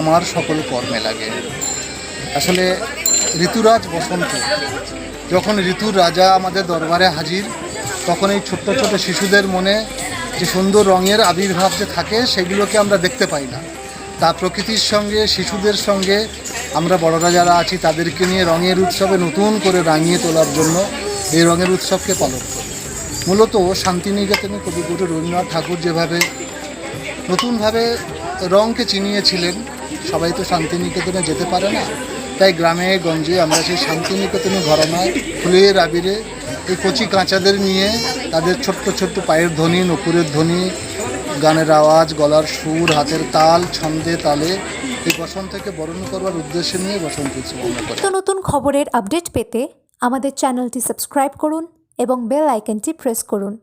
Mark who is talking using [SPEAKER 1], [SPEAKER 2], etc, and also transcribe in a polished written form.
[SPEAKER 1] আমার সকল কর্মে লাগে। আসলে ঋতুরাজ বসন্ত, যখন ঋতুর রাজা আমাদের দরবারে হাজির, তখন এই ছোট্ট ছোট শিশুদের মনে যে সুন্দর রঙের আবির্ভাব যে থাকে সেগুলোকে আমরা দেখতে পাই না। তা প্রকৃতির সঙ্গে শিশুদের সঙ্গে আমরা বড়রা যারা আছি তাদেরকে নিয়ে রঙের উৎসবে নতুন করে রাঙিয়ে তোলার জন্য এই রঙের উৎসবকে পালন করি। মূলত শান্তিনিকেতনে কবিগুরু রবীন্দ্রনাথ ঠাকুর যেভাবে নতুনভাবে রঙকে চিনিয়েছিলেন, সবাই তো শান্তিনিকেতনে যেতে পারে না, তাই গ্রামে গঞ্জে আমরা সেই শান্তিনিকেতনে ঘরানায় ফুলের আবিরে এই কচি কাঁচাদের নিয়ে তাদের ছোট্ট ছোট্ট পায়ের ধ্বনি, নপুরের ধ্বনি, গানের আওয়াজ, গলার সুর, হাতের তাল, ছন্দে তালে এই বসন্তকে বরণ করবার উদ্দেশ্যে নিয়ে বসন্ত উৎসব আমরা করি।
[SPEAKER 2] নতুন খবরের আপডেট পেতে আমাদের চ্যানেলটি সাবস্ক্রাইব করুন এবং বেল আইকনটি প্রেস করুন।